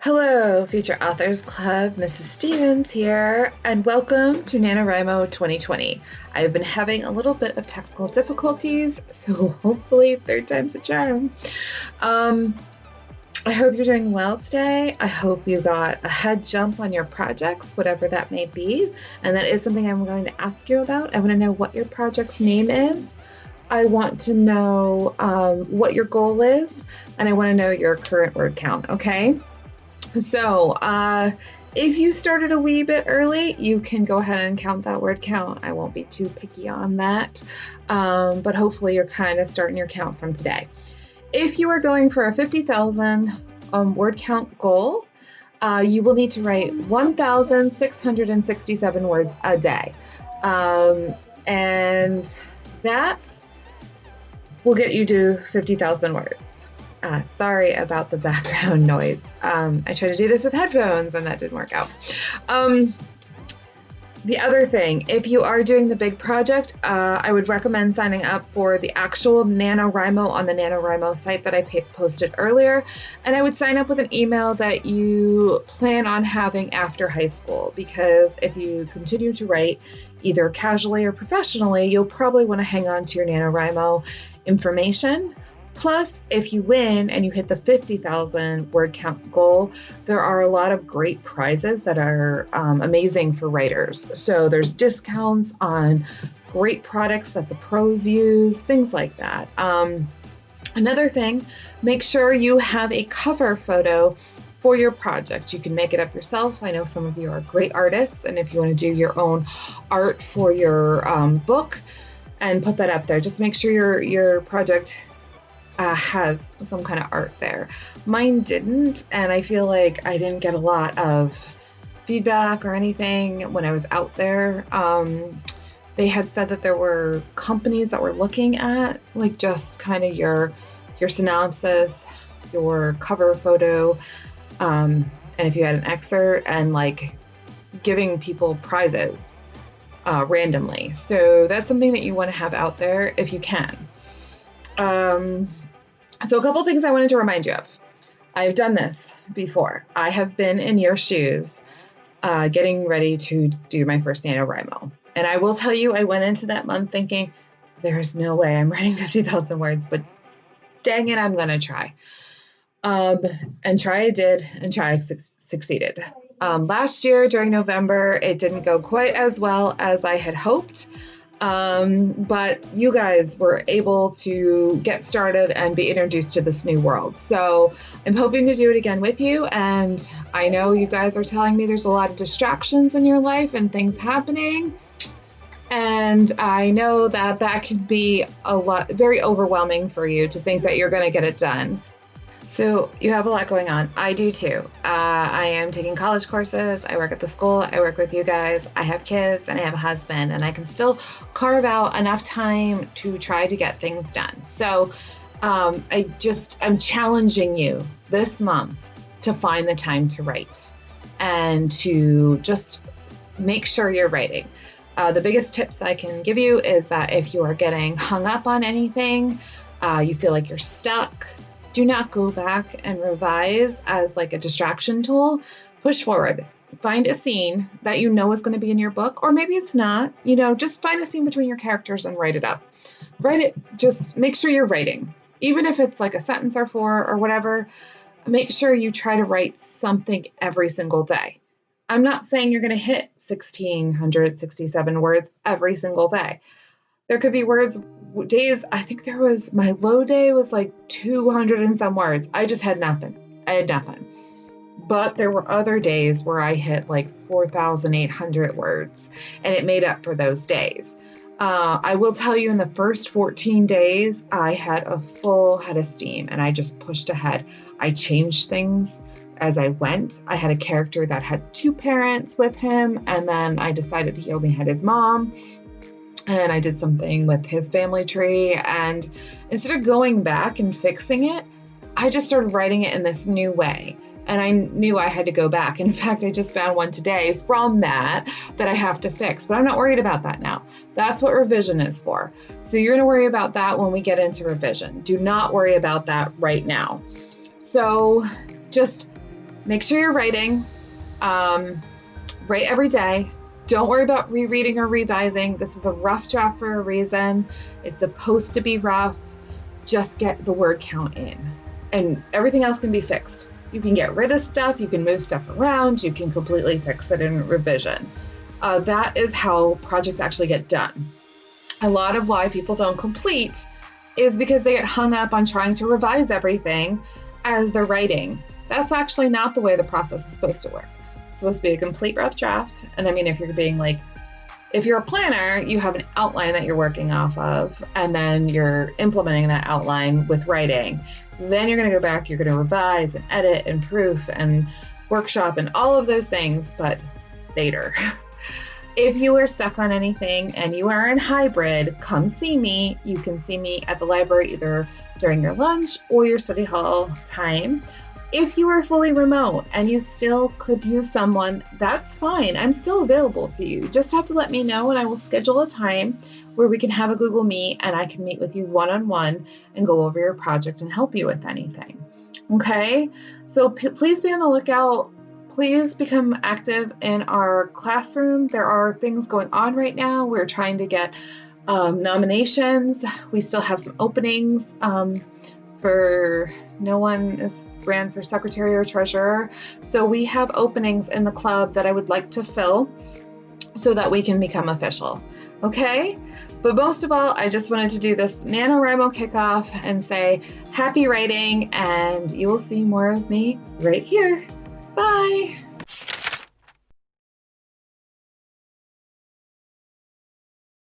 Hello, Future Authors Club. Mrs. Stevens here, and welcome to NaNoWriMo 2020. I've been having a little bit of technical difficulties, so hopefully third time's a charm. I hope you're doing well today. I hope you got a head jump on your projects, whatever that may be, and that is something I'm going to ask you about. I want to know what your project's name is. I want to know what your goal is, and I want to know your current word count, okay? So if you started a wee bit early, you can go ahead and count that word count. I won't be too picky on that, but hopefully you're kind of starting your count from today. If you are going for a 50,000 word count goal, you will need to write 1,667 words a day. And that will get you to 50,000 words. Sorry about the background noise. I tried to do this with headphones and that didn't work out. The other thing, if you are doing the big project, I would recommend signing up for the actual NaNoWriMo on the NaNoWriMo site that I posted earlier. And I would sign up with an email that you plan on having after high school, because if you continue to write either casually or professionally, you'll probably want to hang on to your NaNoWriMo information. Plus, if you win and you hit the 50,000 word count goal, there are a lot of great prizes that are amazing for writers. So there's discounts on great products that the pros use, things like that. Another thing, make sure you have a cover photo for your project. You can make it up yourself. I know some of you are great artists, and if you want to do your own art for your book and put that up there, just make sure your project has some kind of art there. Mine didn't, and I feel like I didn't get a lot of feedback or anything when I was out there. They had said that there were companies that were looking at like just kind of your synopsis, your cover photo, and if you had an excerpt, and like giving people prizes randomly. So that's something that you want to have out there if you can. So a couple things I wanted to remind you of. I've done this before. I have been in your shoes getting ready to do my first NaNoWriMo. And I will tell you, I went into that month thinking, there's no way I'm writing 50,000 words, but dang it, I'm going to try. And try I did, and try I succeeded. Last year during November, it didn't go quite as well as I had hoped. But you guys were able to get started and be introduced to this new world. So I'm hoping to do it again with you. And I know you guys are telling me there's a lot of distractions in your life and things happening. And I know that that can be very overwhelming for you to think that you're going to get it done. So you have a lot going on. I do too. I am taking college courses. I work at the school. I work with you guys. I have kids and I have a husband, and I can still carve out enough time to try to get things done. So I'm challenging you this month to find the time to write and to just make sure you're writing. The biggest tips I can give you is that if you are getting hung up on anything, you feel like you're stuck, do not go back and revise as like a distraction tool. Push forward. Find a scene that you know is going to be in your book, or maybe it's not. Just find a scene between your characters and write it up. Write it. Just make sure you're writing. Even if it's like a sentence or four or whatever, make sure you try to write something every single day. I'm not saying you're going to hit 1,667 words every single day. There could be days, I think my low day was like 200 and some words. I just had nothing. But there were other days where I hit like 4,800 words, and it made up for those days. I will tell you, in the first 14 days, I had a full head of steam, and I just pushed ahead. I changed things as I went. I had a character that had two parents with him, and then I decided he only had his mom. And I did something with his family tree, and instead of going back and fixing it, I just started writing it in this new way. And I knew I had to go back. In fact, I just found one today from that I have to fix, but I'm not worried about that now. That's what revision is for. So you're going to worry about that when we get into revision. Do not worry about that right now. So just make sure you're writing. Write every day. Don't worry about rereading or revising. This is a rough draft for a reason. It's supposed to be rough. Just get the word count in, and everything else can be fixed. You can get rid of stuff, you can move stuff around, you can completely fix it in revision. That is how projects actually get done. A lot of why people don't complete is because they get hung up on trying to revise everything as they're writing. That's actually not the way the process is supposed to work. It's supposed to be a complete rough draft. And I mean, if you're a planner, you have an outline that you're working off of, and then you're implementing that outline with writing. Then you're going to go back, you're going to revise and edit and proof and workshop and all of those things, but later. If you are stuck on anything and you are in hybrid, come see me. You can see me at the library either during your lunch or your study hall time. If you are fully remote and you still could use someone, that's fine. I'm still available to you. You just have to let me know and I will schedule a time where we can have a Google Meet and I can meet with you one-on-one and go over your project and help you with anything. Okay? So please be on the lookout. Please become active in our classroom. There are things going on right now. We're trying to get nominations. We still have some openings for no one is ran for secretary or treasurer. So we have openings in the club that I would like to fill so that we can become official. Okay? But most of all, I just wanted to do this NaNoWriMo kickoff and say happy writing, and you will see more of me right here. Bye.